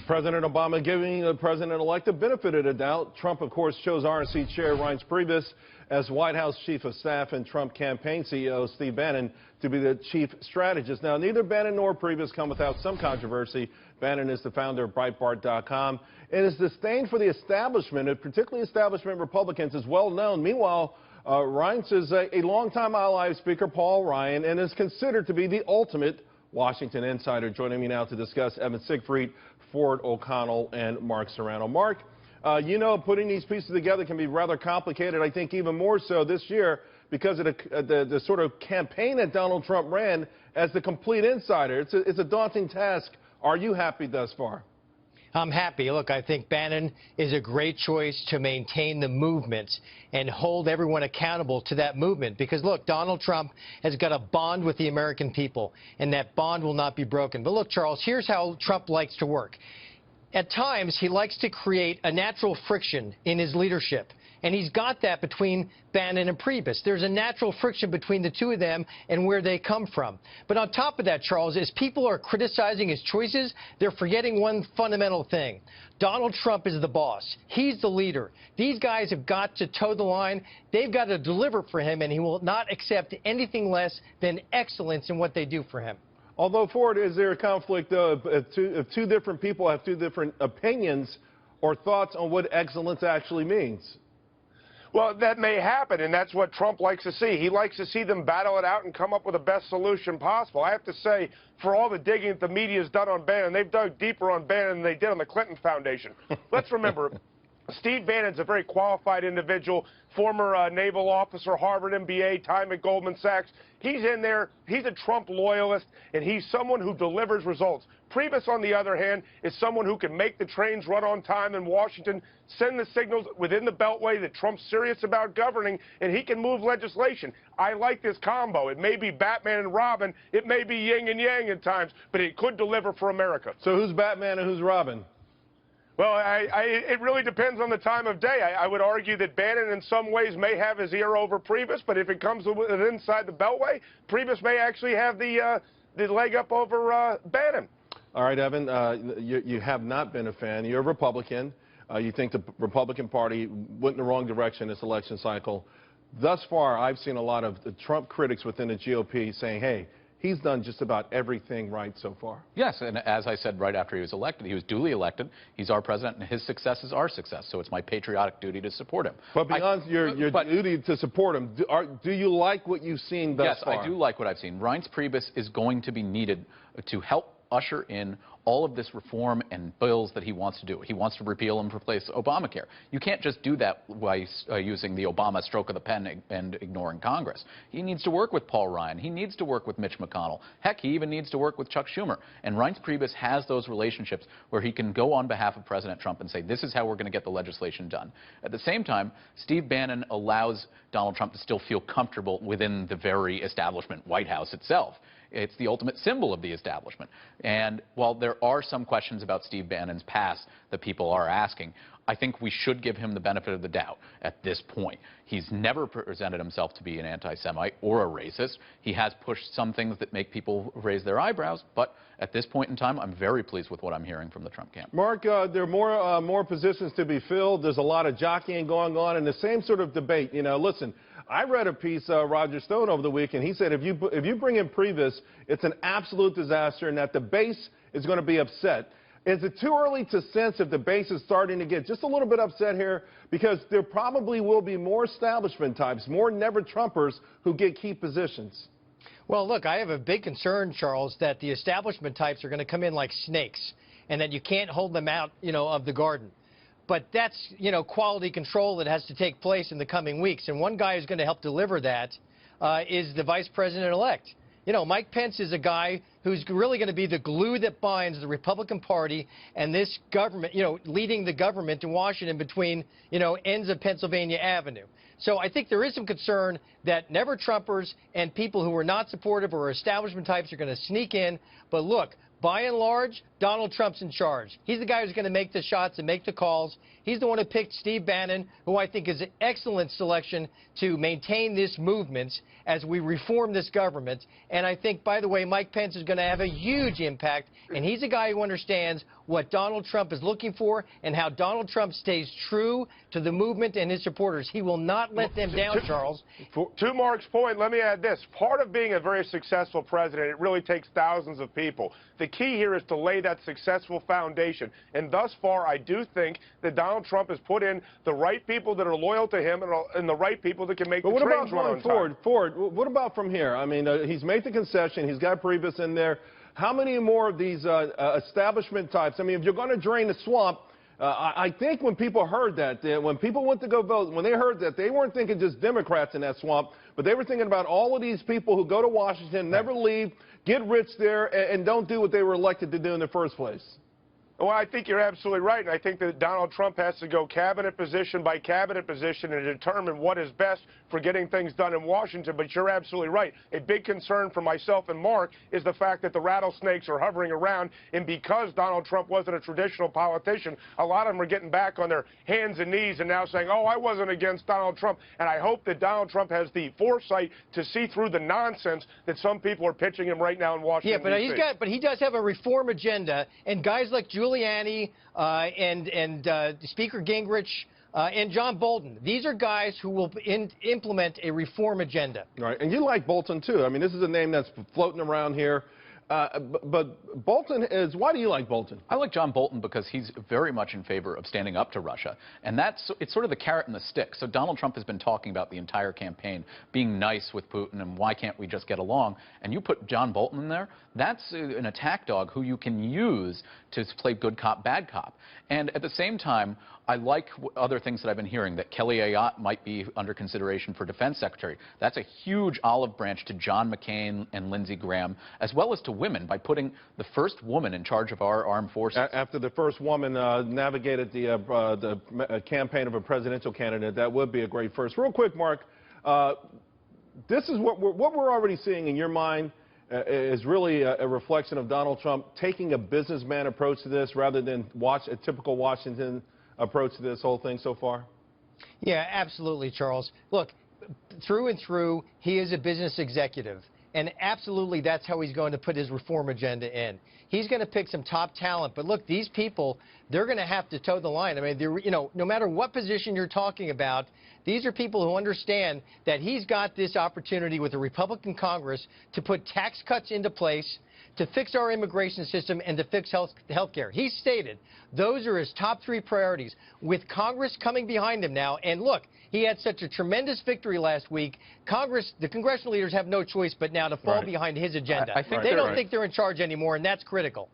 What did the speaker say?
President Obama giving the president-elect the benefit of the doubt. Trump, of course, chose RNC Chair Reince Priebus as White House Chief of Staff and Trump campaign CEO Steve Bannon to be the Chief Strategist. Now, neither Bannon nor Priebus come without some controversy. Bannon is the founder of Breitbart.com, and his disdain for the establishment, and particularly establishment Republicans, is well known. Meanwhile, Reince is a longtime ally of Speaker Paul Ryan and is considered to be the ultimate Washington insider. Joining me now to discuss, Evan Siegfried, Ford O'Connell, and Mark Serrano. Mark, you know, putting these pieces together can be rather complicated, I think even more so this year because of the sort of campaign that Donald Trump ran as the complete insider. It's a daunting task. Are you happy thus far? I'm happy. Look, I think Bannon is a great choice to maintain the movement and hold everyone accountable to that movement. Because, look, Donald Trump has got a bond with the American people, and that bond will not be broken. But, look, Charles, here's how Trump likes to work. At times, he likes to create a natural friction in his leadership. And he's got that between Bannon and Priebus. There's a natural friction between the two of them and where they come from. But on top of that, Charles, as people are criticizing his choices, they're forgetting one fundamental thing. Donald Trump is the boss. He's the leader. These guys have got to toe the line. They've got to deliver for him, and he will not accept anything less than excellence in what they do for him. Although, Ford, is there a conflict if two different people have two different opinions or thoughts on what excellence actually means? Well, that may happen, and that's what Trump likes to see. He likes to see them battle it out and come up with the best solution possible. I have to say, for all the digging that the media has done on Bannon, they've dug deeper on Bannon than they did on the Clinton Foundation. Let's remember, Steve Bannon's a very qualified individual, former naval officer, Harvard MBA, time at Goldman Sachs. He's in there. He's a Trump loyalist, and he's someone who delivers results. Priebus, on the other hand, is someone who can make the trains run on time in Washington, send the signals within the Beltway that Trump's serious about governing, and he can move legislation. I like this combo. It may be Batman and Robin. It may be yin and yang at times, but it could deliver for America. So who's Batman and who's Robin? Well, it really depends on the time of day. I would argue that Bannon in some ways may have his ear over Priebus, but if it comes inside the Beltway, Priebus may actually have the leg up over Bannon. All right, Evan, you have not been a fan. You're a Republican. You think the Republican Party went in the wrong direction this election cycle. Thus far, I've seen a lot of the Trump critics within the GOP saying, hey, he's done just about everything right so far. Yes, and as I said right after he was elected, he was duly elected. He's our president, and his success is our success, so it's my patriotic duty to support him. But beyond your duty to support him, do you like what you've seen thus far? Yes, I do like what I've seen. Reince Priebus is going to be needed to help usher in all of this reform and bills that he wants to do. He wants to repeal and replace Obamacare. You can't just do that by using the Obama stroke of the pen and ignoring Congress. He needs to work with Paul Ryan. He needs to work with Mitch McConnell. Heck, he even needs to work with Chuck Schumer. And Reince Priebus has those relationships where he can go on behalf of President Trump and say, this is how we're going to get the legislation done. At the same time, Steve Bannon allows Donald Trump to still feel comfortable within the very establishment, White House itself. It's the ultimate symbol of the establishment. And while there are some questions about Steve Bannon's past that people are asking, I think we should give him the benefit of the doubt at this point. He's never presented himself to be an anti-Semite or a racist. He has pushed some things that make people raise their eyebrows, but at this point in time, I'm very pleased with what I'm hearing from the Trump camp. Mark, there are more positions to be filled. There's a lot of jockeying going on, and the same sort of debate. You know, listen, I read a piece, Roger Stone, over the weekend. He said if you bring in Priebus, it's an absolute disaster, and that the base is going to be upset. Is it too early to sense if the base is starting to get just a little bit upset here? Because there probably will be more establishment types, more never-Trumpers who get key positions. Well, look, I have a big concern, Charles, that the establishment types are going to come in like snakes and that you can't hold them out, you know, of the garden. But that's, you know, quality control that has to take place in the coming weeks. And one guy who's going to help deliver that is the vice president-elect. You know, Mike Pence is a guy who's really going to be the glue that binds the Republican Party and this government, you know, leading the government in Washington between, you know, ends of Pennsylvania Avenue. So I think there is some concern that never-Trumpers and people who are not supportive or establishment types are going to sneak in. But look, by and large, Donald Trump's in charge. He's the guy who's going to make the shots and make the calls. He's the one who picked Steve Bannon, who I think is an excellent selection to maintain this movement as we reform this government. And I think, by the way, Mike Pence is going to have a huge impact, and he's a guy who understands what Donald Trump is looking for and how Donald Trump stays true to the movement and his supporters. He will not let them down, Charles. To Mark's point, let me add this. Part of being a very successful president, it really takes thousands of people. The key here is to lay that successful foundation. And thus far, I do think that Donald Trump has put in the right people that are loyal to him and the right people that can make the trains run on time. Ford, what about from here? I mean, he's made the concession. He's got Priebus in there. How many more of these establishment types? I mean, if you're going to drain the swamp, I think when people heard that, when people went to go vote, when they heard that, they weren't thinking just Democrats in that swamp, but they were thinking about all of these people who go to Washington, never leave, get rich there, and don't do what they were elected to do in the first place. Well, I think you're absolutely right, and I think that Donald Trump has to go cabinet position by cabinet position and determine what is best for getting things done in Washington. But you're absolutely right. A big concern for myself and Mark is the fact that the rattlesnakes are hovering around, and because Donald Trump wasn't a traditional politician, a lot of them are getting back on their hands and knees and now saying, oh, I wasn't against Donald Trump. And I hope that Donald Trump has the foresight to see through the nonsense that some people are pitching him right now in Washington, Yeah, but he does have a reform agenda, and guys like Giuliani and Speaker Gingrich and John Bolton. These are guys who will implement a reform agenda. Right, and you like Bolton, too. I mean, this is a name that's floating around here. But Bolton is, why do you like Bolton? I like John Bolton because he's very much in favor of standing up to Russia. And it's sort of the carrot and the stick. So Donald Trump has been talking about the entire campaign, being nice with Putin and why can't we just get along. And you put John Bolton in there, that's an attack dog who you can use to play good cop, bad cop. And at the same time, I like other things that I've been hearing, that Kelly Ayotte might be under consideration for defense secretary. That's a huge olive branch to John McCain and Lindsey Graham, as well as to women, by putting the first woman in charge of our armed forces. After the first woman navigated the campaign of a presidential candidate, that would be a great first. Real quick, Mark, this is what we're already seeing in your mind is really a reflection of Donald Trump taking a businessman approach to this rather than a typical Washington approach to this whole thing so far? Yeah, absolutely, Charles. Look, through and through, he is a business executive. And absolutely, that's how he's going to put his reform agenda in. He's going to pick some top talent. But look, these people, they're going to have to toe the line. I mean, no matter what position you're talking about, these are people who understand that he's got this opportunity with the Republican Congress to put tax cuts into place, to fix our immigration system, and to fix health care. He stated those are his top 3 priorities, with Congress coming behind him now. And look, he had such a tremendous victory last week. The congressional leaders have no choice but now to fall behind his agenda. I think they don't think they're in charge anymore, and that's critical.